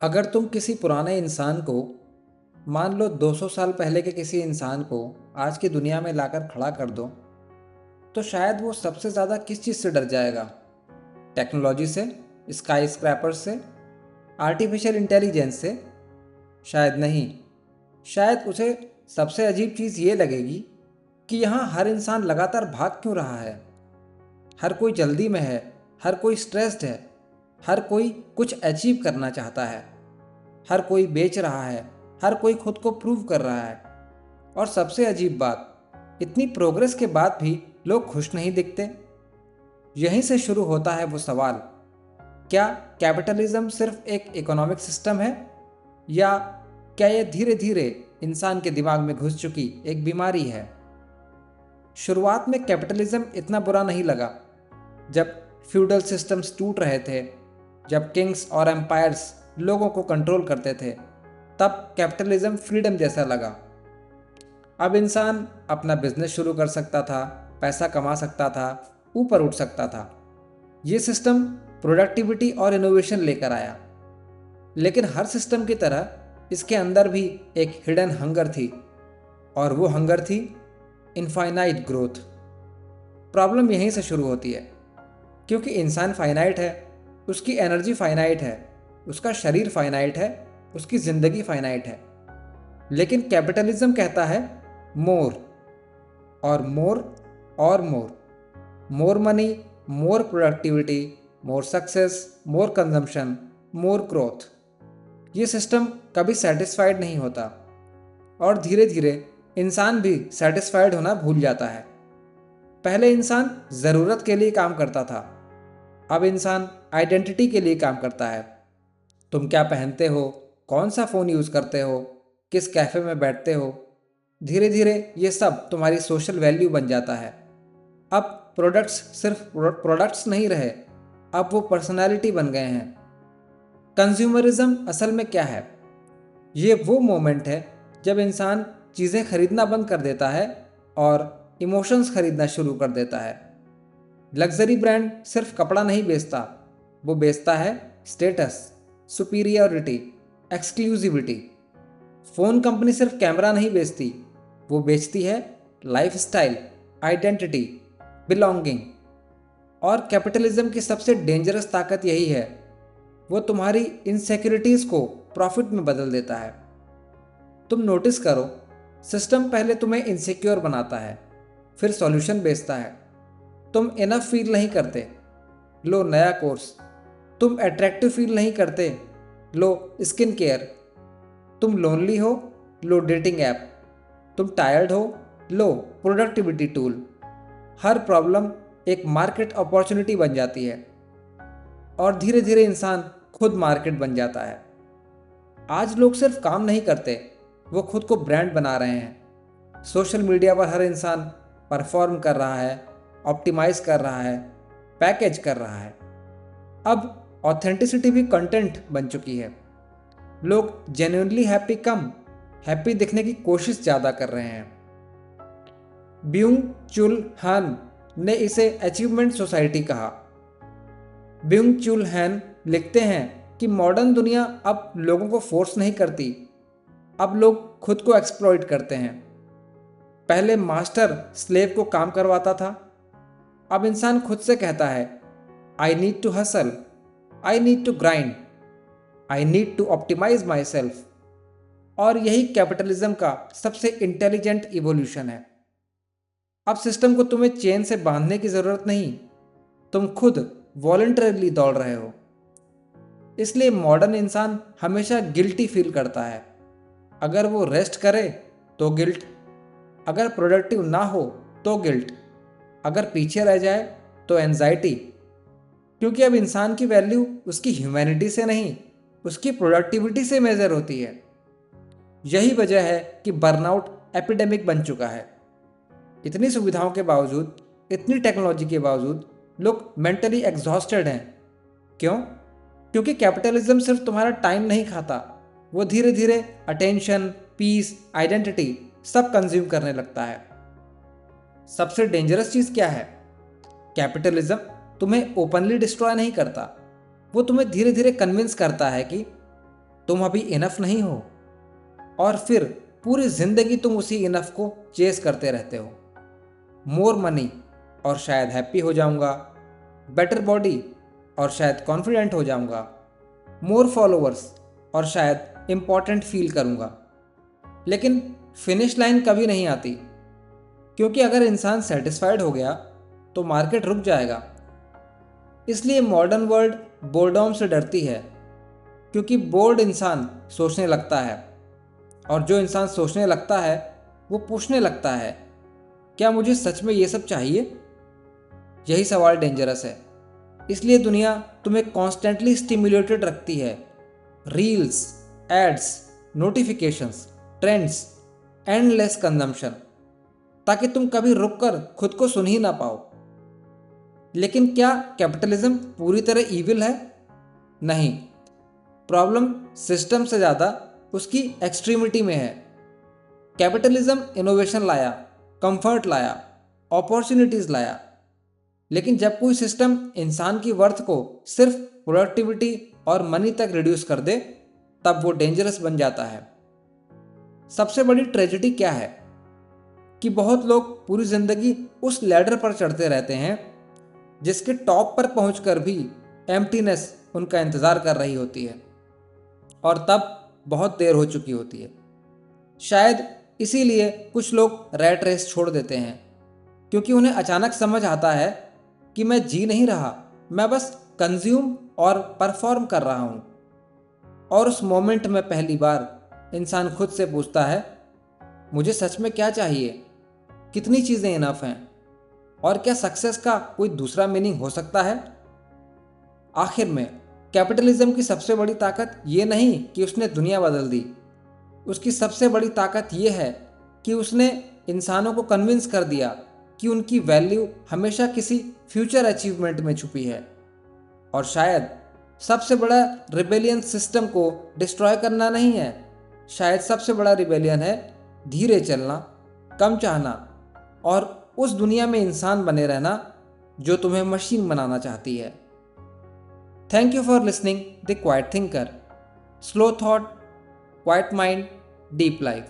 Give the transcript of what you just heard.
अगर तुम किसी पुराने इंसान को, मान लो 200 साल पहले के किसी इंसान को आज की दुनिया में लाकर खड़ा कर दो, तो शायद वो सबसे ज़्यादा किस चीज़ से डर जाएगा? टेक्नोलॉजी से, स्काई स्क्रैपर्स से, आर्टिफिशियल इंटेलिजेंस से? शायद नहीं। शायद उसे सबसे अजीब चीज़ ये लगेगी कि यहाँ हर इंसान लगातार भाग क्यों रहा है। हर कोई जल्दी में है, हर कोई स्ट्रेस्ड है, हर कोई कुछ अचीव करना चाहता है, हर कोई बेच रहा है, हर कोई खुद को प्रूव कर रहा है। और सबसे अजीब बात, इतनी प्रोग्रेस के बाद भी लोग खुश नहीं दिखते। यहीं से शुरू होता है वो सवाल, क्या कैपिटलिज्म सिर्फ एक इकोनॉमिक सिस्टम है, या क्या ये धीरे धीरे इंसान के दिमाग में घुस चुकी एक बीमारी है? शुरुआत में कैपिटलिज्म इतना बुरा नहीं लगा। जब फ्यूडल सिस्टम्स टूट रहे थे, जब किंग्स और एम्पायर्स लोगों को कंट्रोल करते थे, तब कैपिटलिज्म फ्रीडम जैसा लगा। अब इंसान अपना बिजनेस शुरू कर सकता था, पैसा कमा सकता था, ऊपर उठ सकता था। ये सिस्टम प्रोडक्टिविटी और इनोवेशन लेकर आया। लेकिन हर सिस्टम की तरह इसके अंदर भी एक हिडन हंगर थी, और वो हंगर थी इनफाइनाइट ग्रोथ। प्रॉब्लम यहीं से शुरू होती है, क्योंकि इंसान फाइनाइट है, उसकी एनर्जी फाइनाइट है, उसका शरीर फाइनाइट है, उसकी ज़िंदगी फाइनाइट है। लेकिन कैपिटलिज्म कहता है मोर और मोर और more. More money, more productivity, more success, more consumption, more growth. ये सिस्टम कभी सेटिस्फाइड नहीं होता, और धीरे धीरे इंसान भी सेटिस्फाइड होना भूल जाता है। पहले इंसान ज़रूरत के लिए काम करता था, अब इंसान आइडेंटिटी के लिए काम करता है। तुम क्या पहनते हो, कौन सा फ़ोन यूज़ करते हो, किस कैफ़े में बैठते हो, धीरे धीरे ये सब तुम्हारी सोशल वैल्यू बन जाता है। अब प्रोडक्ट्स सिर्फ प्रोडक्ट्स नहीं रहे, अब वो पर्सनालिटी बन गए हैं। कंज्यूमरिज्म असल में क्या है? ये वो मोमेंट है जब इंसान चीज़ें खरीदना बंद कर देता है और इमोशंस खरीदना शुरू कर देता है। लग्जरी ब्रांड सिर्फ कपड़ा नहीं बेचता, वो बेचता है status, superiority, exclusivity. Phone company सिर्फ कैमरा नहीं बेचती, वो बेचती है लाइफस्टाइल, आइडेंटिटी, बिलोंगिंग। और कैपिटलिज्म की सबसे डेंजरस ताकत यही है, वो तुम्हारी इनसिक्योरिटीज़ को प्रॉफिट में बदल देता है। तुम नोटिस करो, सिस्टम पहले तुम्हें इनसिक्योर बनाता है, फिर सॉल्यूशन बेचता है। तुम इनफ फील नहीं करते, लो नया कोर्स। तुम अट्रैक्टिव फील नहीं करते, लो स्किन केयर। तुम लोनली हो, लो डेटिंग ऐप। तुम टायर्ड हो, लो प्रोडक्टिविटी टूल। हर प्रॉब्लम एक मार्केट अपॉर्चुनिटी बन जाती है, और धीरे धीरे इंसान खुद मार्केट बन जाता है। आज लोग सिर्फ काम नहीं करते, वो खुद को ब्रांड बना रहे हैं। सोशल मीडिया पर हर इंसान परफॉर्म कर रहा है, ऑप्टिमाइज कर रहा है, पैकेज कर रहा है। अब ऑथेंटिसिटी भी कंटेंट बन चुकी है। लोग जेन्युइनली हैप्पी कम, हैप्पी दिखने की कोशिश ज़्यादा कर रहे हैं। ब्यूंग चुल हान ने इसे अचीवमेंट सोसाइटी कहा। ब्यूंग चुल हान लिखते हैं कि मॉडर्न दुनिया अब लोगों को फोर्स नहीं करती, अब लोग खुद को एक्सप्लॉइट करते हैं। पहले मास्टर स्लेव को काम करवाता था, अब इंसान खुद से कहता है I need to hustle, I need to grind, I need to optimise myself. और यही कैपिटलिज्म का सबसे इंटेलिजेंट इवोल्यूशन है। अब सिस्टम को तुम्हें चेन से बांधने की ज़रूरत नहीं, तुम खुद वॉलंटरली दौड़ रहे हो। इसलिए मॉडर्न इंसान हमेशा गिल्टी फील करता है। अगर वो रेस्ट करे तो गिल्ट, अगर प्रोडक्टिव ना हो तो गिल्ट, अगर पीछे रह जाए तो एंजाइटी। क्योंकि अब इंसान की वैल्यू उसकी ह्यूमैनिटी से नहीं, उसकी प्रोडक्टिविटी से मेजर होती है। यही वजह है कि बर्नआउट एपिडेमिक बन चुका है। इतनी सुविधाओं के बावजूद, इतनी टेक्नोलॉजी के बावजूद लोग मेंटली एग्जॉस्टेड हैं। क्यों? क्योंकि कैपिटलिज्म सिर्फ तुम्हारा टाइम नहीं खाता, वो धीरे धीरे अटेंशन, पीस, आइडेंटिटी सब कंज्यूम करने लगता है। सबसे डेंजरस चीज़ क्या है? कैपिटलिज्म तुम्हें ओपनली डिस्ट्रॉय नहीं करता, वो तुम्हें धीरे धीरे कन्विंस करता है कि तुम अभी इनफ नहीं हो, और फिर पूरी जिंदगी तुम उसी इनफ को चेस करते रहते हो। मोर मनी और शायद हैप्पी हो जाऊंगा, बेटर बॉडी और शायद कॉन्फिडेंट हो जाऊंगा, मोर फॉलोअर्स और शायद इम्पॉर्टेंट फील करूंगा। लेकिन फिनिश लाइन कभी नहीं आती, क्योंकि अगर इंसान सेटिस्फाइड हो गया तो मार्केट रुक जाएगा। इसलिए मॉडर्न वर्ल्ड बोर्डम से डरती है, क्योंकि बोर्ड इंसान सोचने लगता है, और जो इंसान सोचने लगता है वो पूछने लगता है, क्या मुझे सच में ये सब चाहिए? यही सवाल डेंजरस है। इसलिए दुनिया तुम्हें कॉन्स्टेंटली स्टिमुलेटेड रखती है। Reels, ads, notifications, trends, endless consumption, ताकि तुम कभी रुककर खुद को सुन ही ना पाओ। लेकिन क्या कैपिटलिज्म पूरी तरह ईविल है? नहीं। प्रॉब्लम सिस्टम से ज़्यादा उसकी एक्सट्रीमिटी में है। कैपिटलिज्म इनोवेशन लाया, कंफर्ट लाया, अपॉर्चुनिटीज़ लाया, लेकिन जब कोई सिस्टम इंसान की वर्थ को सिर्फ प्रोडक्टिविटी और मनी तक रिड्यूस कर दे, तब वो डेंजरस बन जाता है। सबसे बड़ी ट्रेजेडी क्या है कि बहुत लोग पूरी जिंदगी उस लैडर पर चढ़ते रहते हैं जिसके टॉप पर पहुंचकर भी एम्प्टीनेस उनका इंतज़ार कर रही होती है, और तब बहुत देर हो चुकी होती है। शायद इसीलिए कुछ लोग रैट रेस छोड़ देते हैं, क्योंकि उन्हें अचानक समझ आता है कि मैं जी नहीं रहा, मैं बस कंज्यूम और परफॉर्म कर रहा हूँ। और उस मोमेंट में पहली बार इंसान खुद से पूछता है, मुझे सच में क्या चाहिए? कितनी चीज़ें इनफ हैं? और क्या सक्सेस का कोई दूसरा मीनिंग हो सकता है? आखिर में कैपिटलिज्म की सबसे बड़ी ताकत ये नहीं कि उसने दुनिया बदल दी, उसकी सबसे बड़ी ताकत ये है कि उसने इंसानों को कन्विंस कर दिया कि उनकी वैल्यू हमेशा किसी फ्यूचर अचीवमेंट में छुपी है। और शायद सबसे बड़ा रिबेलियन सिस्टम को डिस्ट्रॉय करना नहीं है, शायद सबसे बड़ा रिबेलियन है धीरे चलना, कम चाहना, और उस दुनिया में इंसान बने रहना जो तुम्हें मशीन बनाना चाहती है। Thank you for listening the quite thinker. Slow thought, quite mind, deep life.